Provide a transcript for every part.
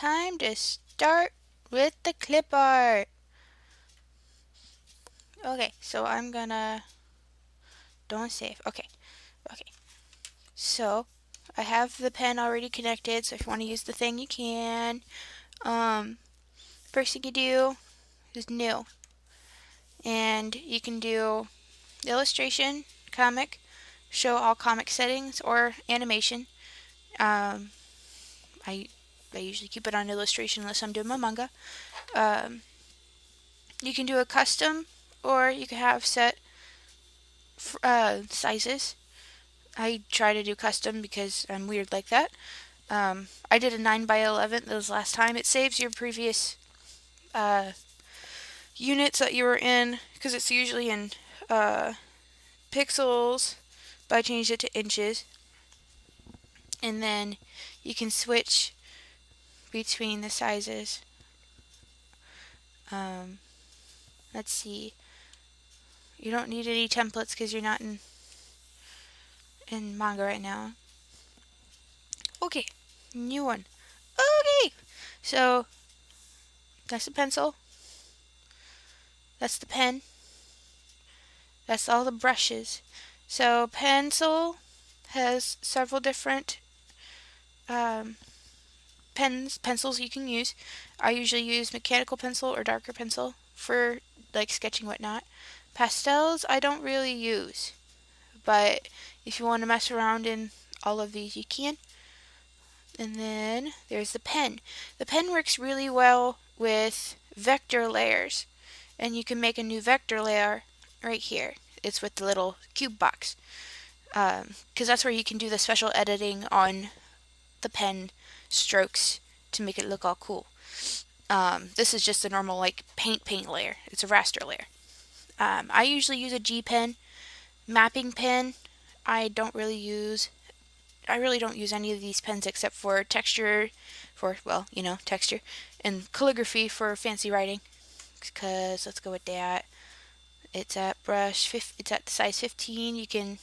time to start with the clip art. Okay, so I'm gonna, don't save. Okay. So I have the pen already connected, so if you want to use the thing, you can. First thing you do is new, and you can do illustration, comic, show all comic settings, or animation. Um, I usually keep it on illustration unless I'm doing my manga. You can do a custom, or you can have set sizes. I try to do custom because I'm weird like that. I did a 9x11 this last time. It saves your previous units that you were in, because it's usually in pixels, but I changed it to inches. And then you can switch between the sizes. Let's see. You don't need any templates because you're not in manga right now. Okay, new one. Okay, so that's the pencil. That's the pen. That's all the brushes. So pencil has several different pencils you can use. I usually use mechanical pencil or darker pencil for like sketching whatnot. Pastels I don't really use, but if you want to mess around in all of these you can. And then there's the pen. The pen works really well with vector layers, and you can make a new vector layer right here. It's with the little cube box, because that's where you can do the special editing on the pen strokes to make it look all cool. This is just a normal like paint layer. It's a raster layer. I usually use a G pen. Mapping pen I really don't use any of these pens except for texture, texture, and calligraphy for fancy writing, because let's go with that. It's at it's at size 15. You can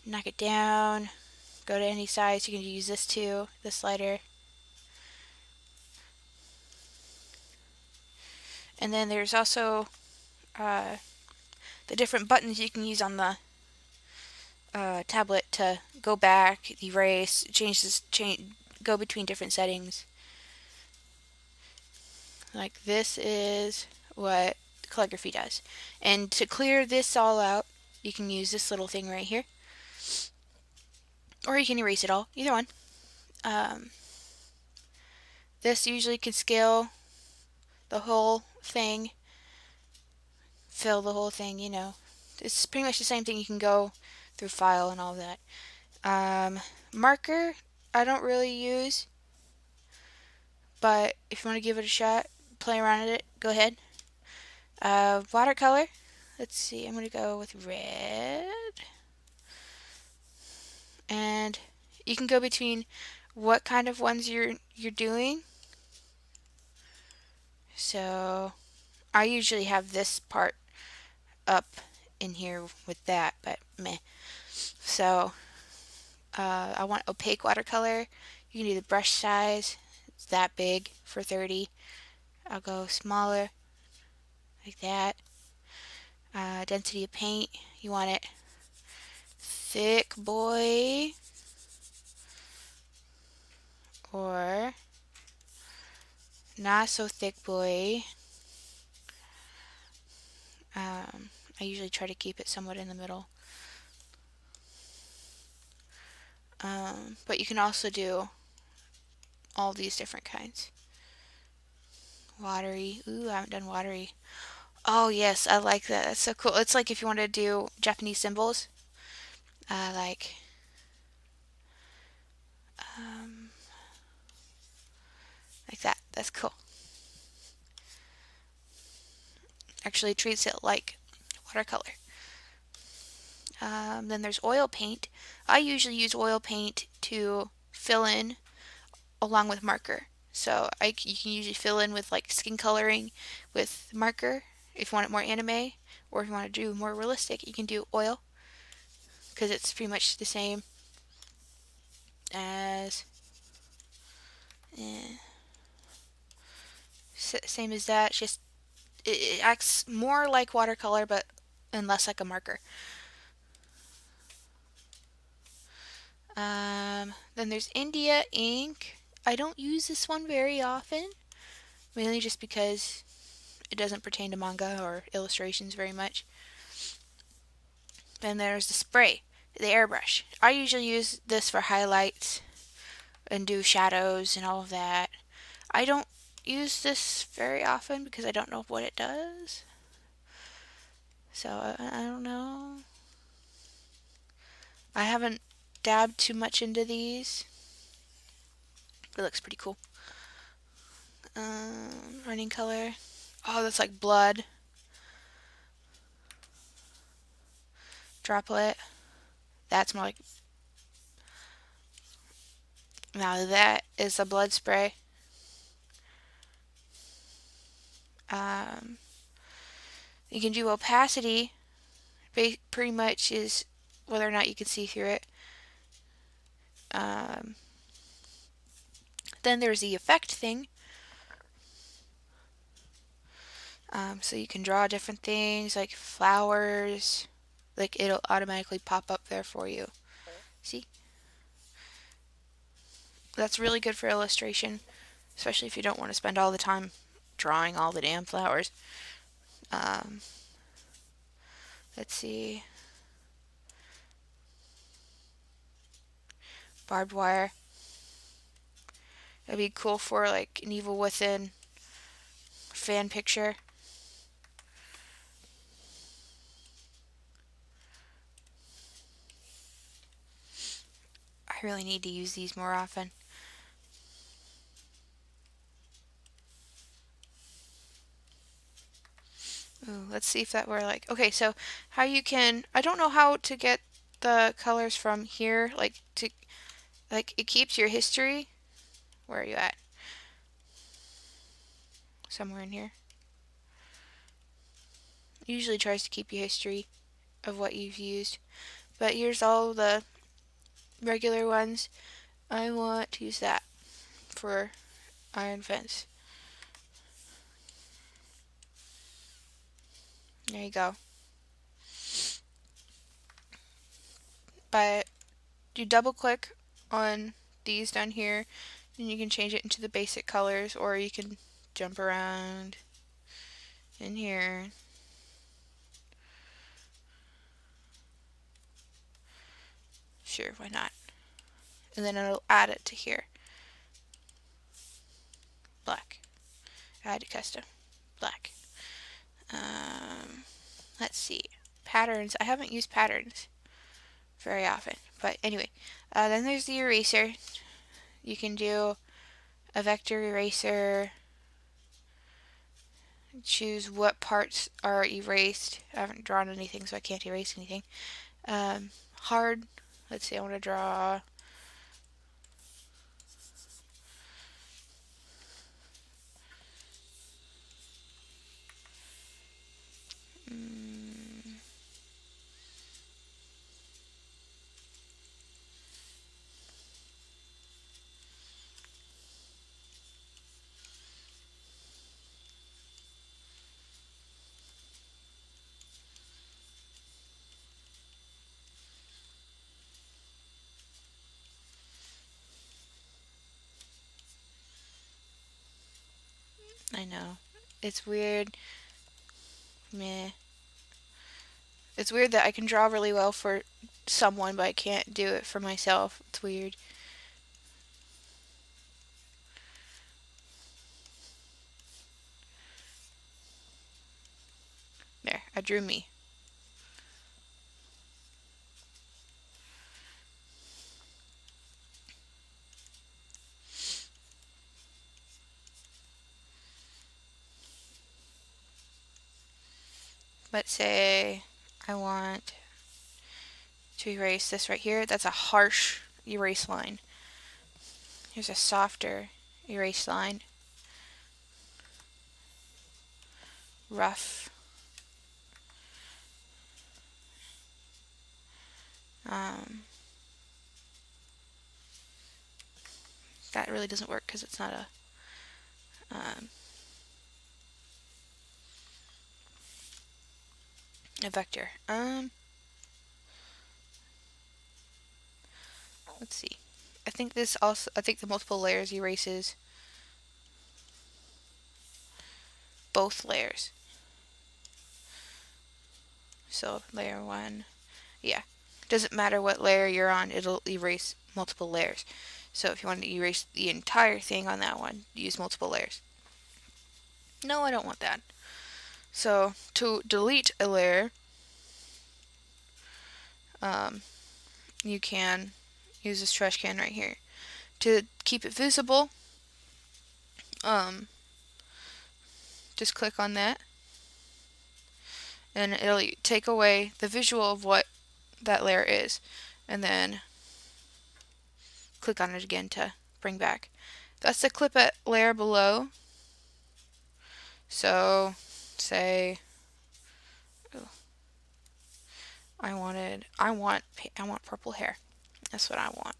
knock it down, go to any size. You can use this too, the slider. And then there's also the different buttons you can use on the tablet to go back, erase, go between different settings. Like this is what calligraphy does. And to clear this all out, you can use this little thing right here. Or you can erase it all, either one. This usually can scale the whole thing, fill the whole thing, you know. It's pretty much the same thing. You can go through file and all that. Marker, I don't really use, but if you want to give it a shot, play around with it, go ahead. Watercolor, let's see, I'm going to go with red. And you can go between what kind of ones you're doing. So I usually have this part up in here with that, but meh. So I want opaque watercolor. You can do the brush size. It's that big for 30. I'll go smaller, like that. Density of paint, you want it thick boy or not so thick boy. I usually try to keep it somewhat in the middle. But you can also do all these different kinds. Watery. Ooh, I haven't done watery. Oh yes, I like that. That's so cool. It's like if you want to do Japanese symbols, like like that. That's cool. Actually treats it like watercolor. Then there's oil paint. I usually use oil paint to fill in along with marker. So you can usually fill in with like skin coloring with marker if you want it more anime, or if you want to do more realistic, you can do oil, because it's pretty much the same as Same as that, just it acts more like watercolor but and less like a marker. Then there's India ink. I don't use this one very often, mainly just because it doesn't pertain to manga or illustrations very much. Then there's the spray, the airbrush. I usually use this for highlights and do shadows and all of that. I don't use this very often because I don't know what it does. So I don't know. I haven't dabbed too much into these. It looks pretty cool. Running color. Oh, that's like blood. Droplet. That's more like... Now that is a blood spray. You can do opacity. Pretty much is whether or not you can see through it. Then there's the effect thing. So you can draw different things like flowers. Like it'll automatically pop up there for you. See? That's really good for illustration, especially if you don't want to spend all the time drawing all the damn flowers. Let's see. Barbed wire. It'd be cool for like an Evil Within fan picture. I really need to use these more often. Ooh, let's see if that were like... Okay, so how you can... I don't know how to get the colors from here. Like, it keeps your history. Where are you at? Somewhere in here. It usually tries to keep your history of what you've used. But here's all the regular ones. I want to use that for Iron Fence. There you go. But you double click on these down here and you can change it into the basic colors, or you can jump around in here. Sure, why not? And then it'll add it to here. Black. Add to custom. Black. Let's see. Patterns. I haven't used patterns very often. But anyway, then there's the eraser. You can do a vector eraser. Choose what parts are erased. I haven't drawn anything, so I can't erase anything. Hard. Let's see, I want to draw... I know. It's weird. Meh. It's weird that I can draw really well for someone, but I can't do it for myself. It's weird. There, I drew me. Let's say I want to erase this right here. That's a harsh erase line. Here's a softer erase line. Rough. that really doesn't work because it's not a vector. Let's see. I think the multiple layers erases both layers. So layer 1, yeah. Doesn't matter what layer you're on, it'll erase multiple layers. So if you want to erase the entire thing on that one, use multiple layers. No, I don't want that. So to delete a layer, you can use this trash can right here. To keep it visible, just click on that, and it'll take away the visual of what that layer is, and then click on it again to bring back. That's the clip at layer below. So say I want purple hair. That's what I want.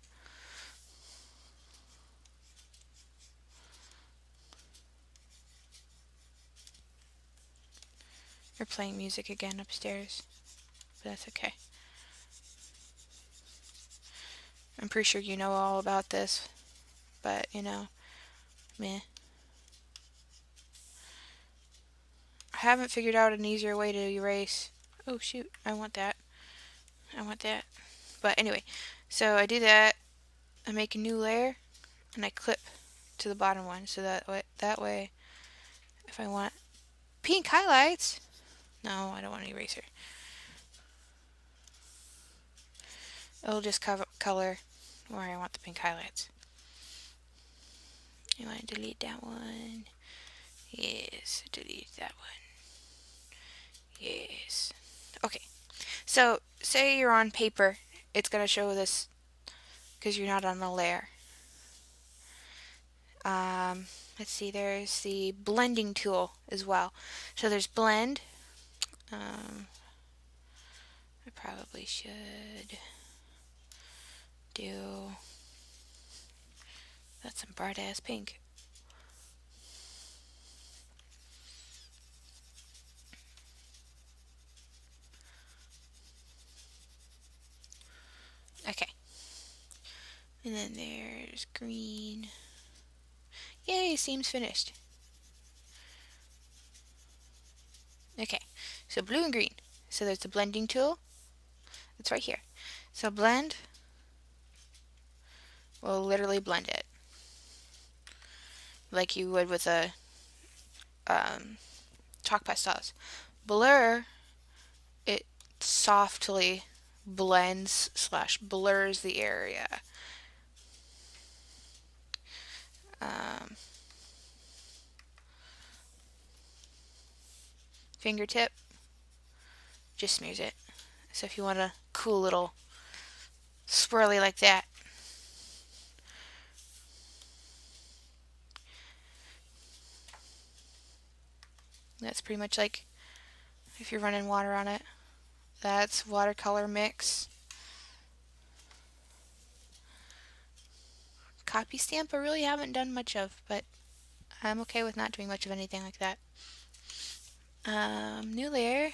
You're playing music again upstairs, but that's okay. I'm pretty sure you know all about this, but you know, meh. I haven't figured out an easier way to erase. Oh shoot, I want that. I want that. But anyway, so I do that. I make a new layer, and I clip to the bottom one, so that way, if I want pink highlights, no, I don't want an eraser. It'll just color where I want the pink highlights. You want to delete that one? Yes, delete that one. Yes. Okay, so say you're on paper, it's going to show this because you're not on the layer. Let's see, there's the blending tool as well. So there's blend. I probably should do, that's some bright ass pink. Okay. And then there's green. Yay, seems finished. Okay, so blue and green. So there's the blending tool. It's right here. So blend will literally blend it. Like you would with a chalk pastels. Blur, it softly blends / blurs the area. Fingertip just smears it. So if you want a cool little swirly like that, that's pretty much like if you're running water on it. That's watercolor mix. Copy stamp I really haven't done much of, but I'm okay with not doing much of anything like that. New layer.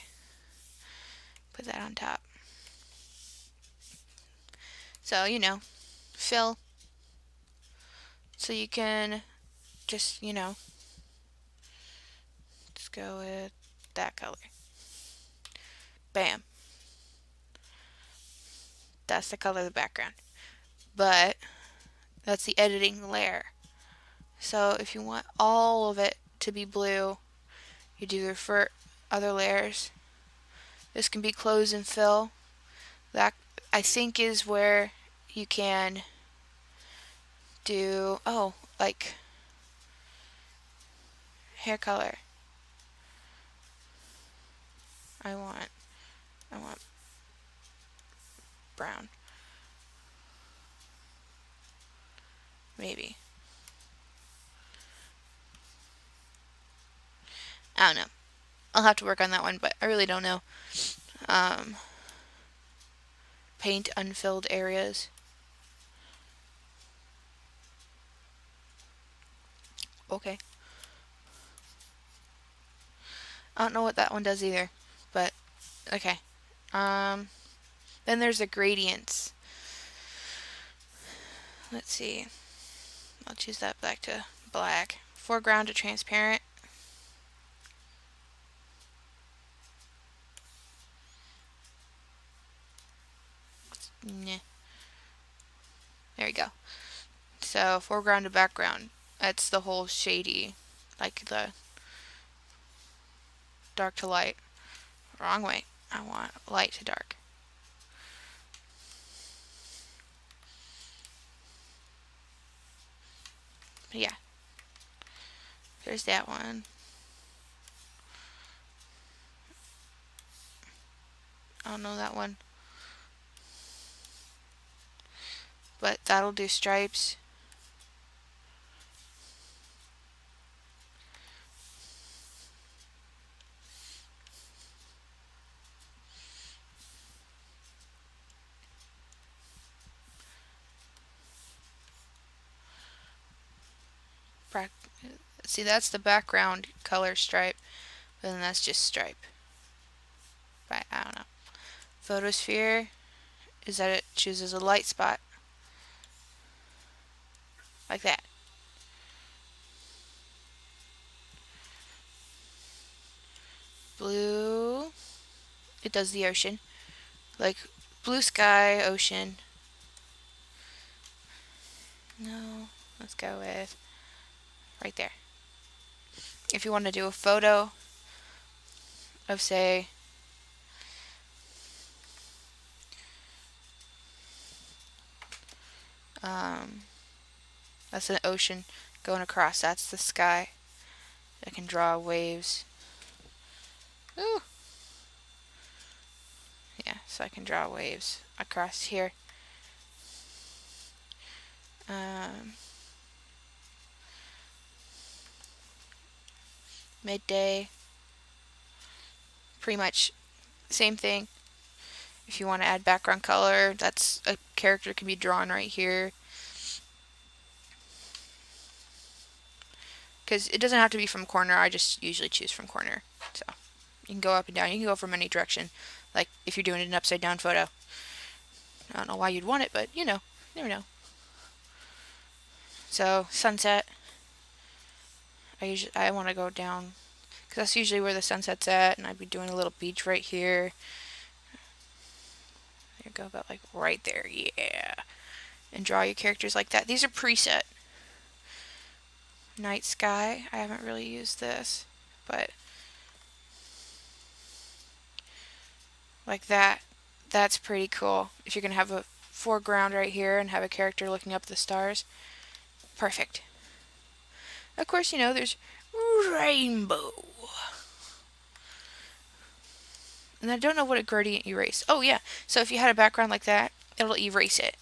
Put that on top. So, you know, fill. So you can just, you know, just go with that color. Bam. That's the color of the background. But that's the editing layer. So if you want all of it to be blue, you do for other layers. This can be close and fill. That I think is where you can do, oh, like hair color. I want brown. Maybe. I don't know. I'll have to work on that one, but I really don't know. Paint unfilled areas. okay. I don't know what that one does either, but okay. Then there's the gradients. Let's see. I'll choose that back to black. Foreground to transparent. Nah. There we go. So foreground to background. That's the whole shady, like the dark to light. Wrong way. I want light to dark. But yeah. There's that one. I don't know that one. But that'll do stripes. See, that's the background color stripe, but then that's just stripe. But I don't know. Photosphere is that it chooses a light spot. Like that. Blue, it does the ocean. Like blue sky, ocean. No, let's go with right there. If you want to do a photo of, say, that's an ocean going across, that's the sky. I can draw waves. Ooh. Yeah, so I can draw waves across here. Midday. Pretty much same thing. If you want to add background color, that's a character can be drawn right here. Because it doesn't have to be from corner, I just usually choose from corner. So you can go up and down, you can go from any direction. Like if you're doing an upside down photo. I don't know why you'd want it, but you know, you never know. So sunset. I want to go down because that's usually where the sunset's at, and I'd be doing a little beach right here. There you go, about like right there, yeah. And draw your characters like that. These are preset. Night sky. I haven't really used this, but like that. That's pretty cool. If you're gonna have a foreground right here and have a character looking up at the stars, perfect. Of course, you know there's rainbow. And I don't know what a gradient erase. Oh yeah, so if you had a background like that, it'll erase it.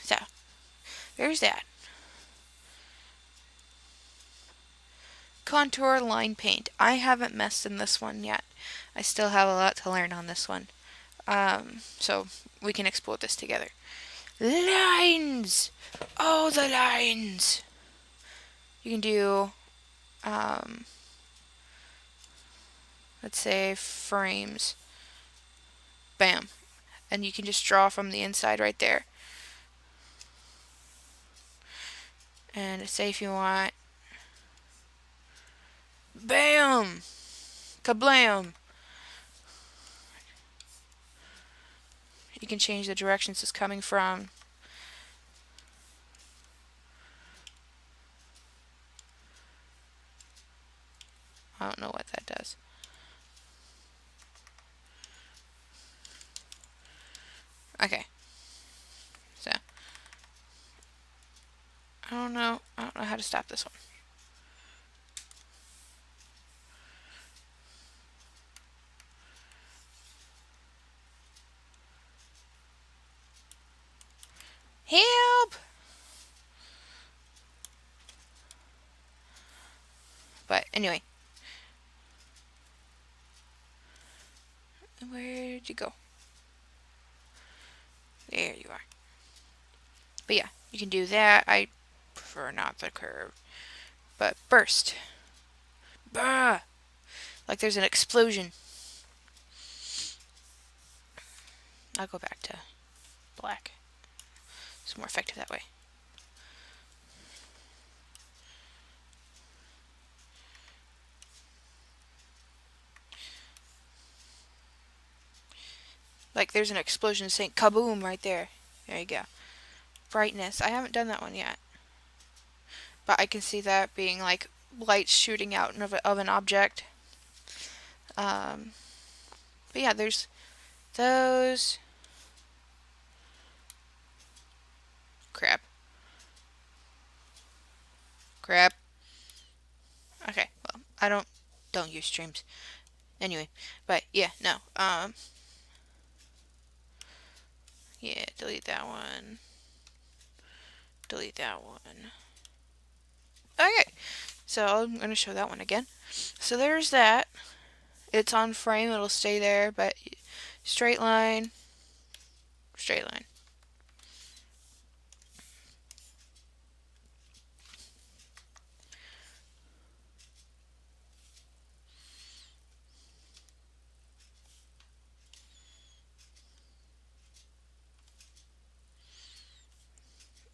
So, there's that. Contour line paint. I haven't messed in this one yet. I still have a lot to learn on this one. So we can explore this together. Lines! Oh, the lines! You can do, let's say frames. Bam. And you can just draw from the inside right there. And say if you want, bam! Kablam! You can change the directions it's coming from. I don't know what that does. Okay. So I don't know how to stop this one. Help! But anyway. Where'd you go? There you are. But yeah, you can do that. I prefer not the curve. But burst. Bah! Like there's an explosion. I'll go back to black. It's more effective that way. Like there's an explosion saying kaboom right there. There you go. Brightness. I haven't done that one yet. But I can see that being like lights shooting out of an object. But yeah, there's those. Crap. Crap. Okay, well, I don't use streams. Anyway, but yeah, no. Yeah, delete that one. Delete that one. Okay, so I'm going to show that one again. So there's that. It's on frame, it'll stay there, but straight line, straight line.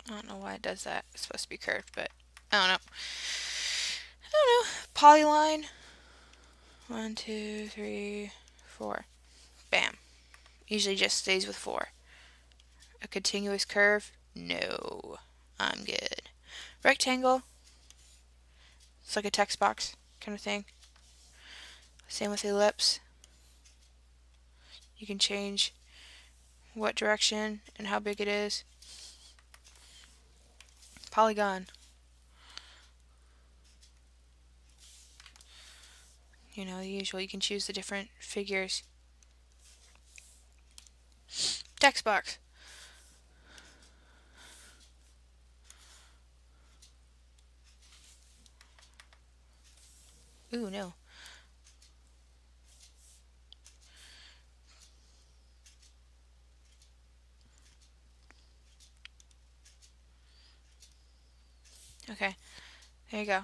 I don't know why it does that. It's supposed to be curved, but I don't know. I don't know. Polyline. 1, 2, 3, 4. Bam. Usually just stays with 4. A continuous curve? No. I'm good. Rectangle. It's like a text box kind of thing. Same with ellipse. You can change what direction and how big it is. Polygon. You know, the usual. You can choose the different figures. Text box. Ooh, no. Okay, there you go.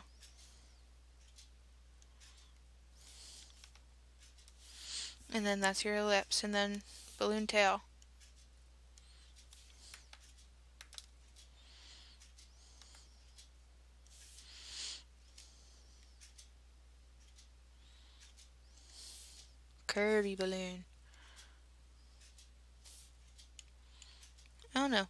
And then that's your ellipse, and then balloon tail. Curvy balloon. Oh no.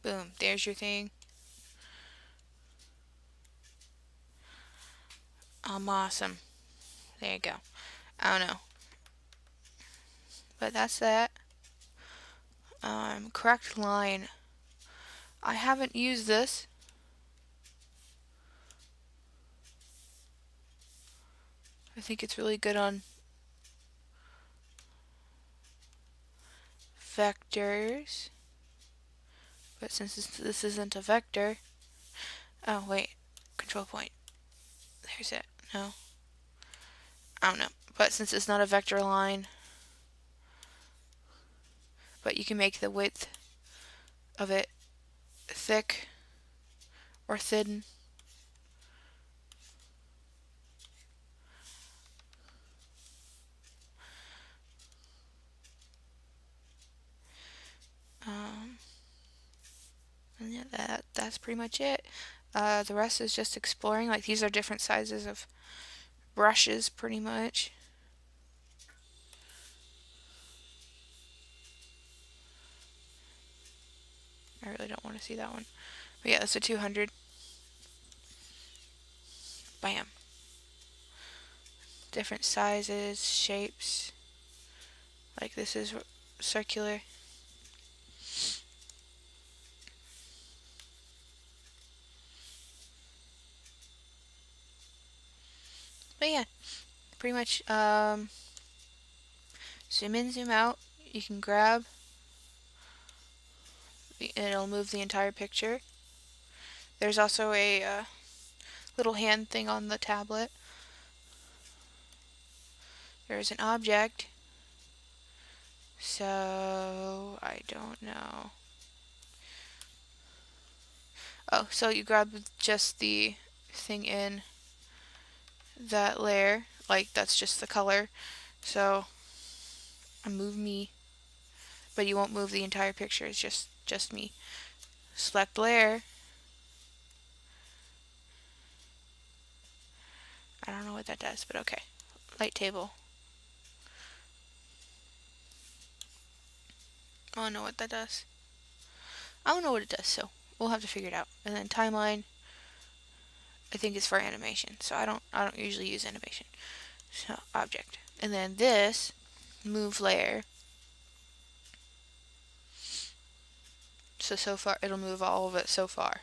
Boom, there's your thing. I'm awesome. There you go. I don't know. But that's that. Correct line. I haven't used this. I think it's really good on vectors. But since this isn't a vector. Oh, wait. Control point. There's it. No. I don't know. But since it's not a vector line, but you can make the width of it thick or thin. And yeah, that's pretty much it. The rest is just exploring. Like these are different sizes of brushes, pretty much. I really don't want to see that one. But yeah, that's a 200. Bam. Different sizes, shapes. Like this is circular. But yeah, pretty much zoom in, zoom out. You can grab, it'll move the entire picture. There's also a little hand thing on the tablet. There's an object. So, I don't know. Oh, so you grab just the thing in that layer, like that's just the color. So, I move me, but you won't move the entire picture, it's just me. Select layer. I don't know what that does, but okay. Light table. I don't know what that does. I don't know what it does, so we'll have to figure it out. And then timeline, I think is for animation, so I don't usually use animation. So object, and then this move layer. So far it'll move all of it so far.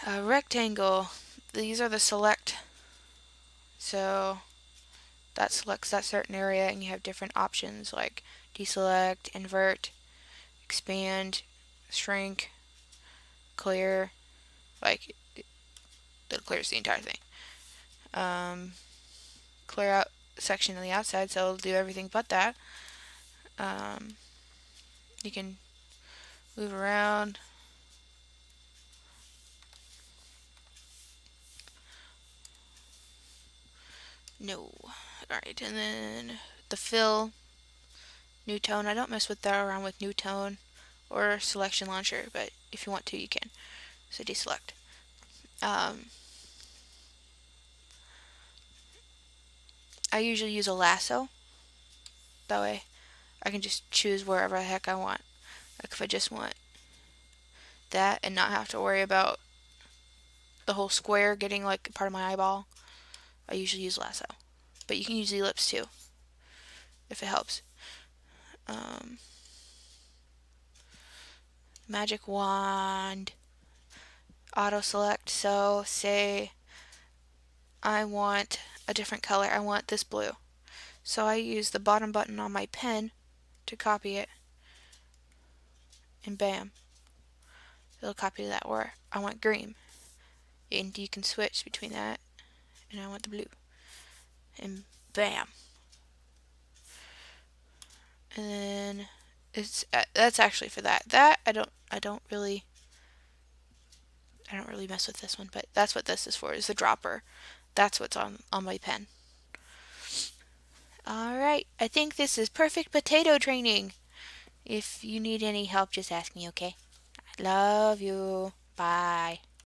Rectangle. These are the select. So that selects that certain area, and you have different options like deselect, invert, expand, shrink, clear. Like that clears the entire thing. Clear out section on the outside, so it'll do everything but that. You can move around. No. Alright, and then the fill, new tone. I don't mess with that around with new tone or selection launcher, but if you want to, you can. So deselect. I usually use a lasso. That way I can just choose wherever the heck I want. Like if I just want that and not have to worry about the whole square getting like part of my eyeball, I usually use lasso. But you can use ellipse too, if it helps. Magic wand, auto select. So say I want a different color. I want this blue. So I use the bottom button on my pen to copy it, and bam, it'll copy to that. Or I want green, and you can switch between that, and I want the blue, and bam. And then it's that's actually for that. That I don't really mess with this one, but that's what this is for, is the dropper. That's what's on my pen. Alright, I think this is perfect potato training. If you need any help, just ask me, okay? I love you. Bye.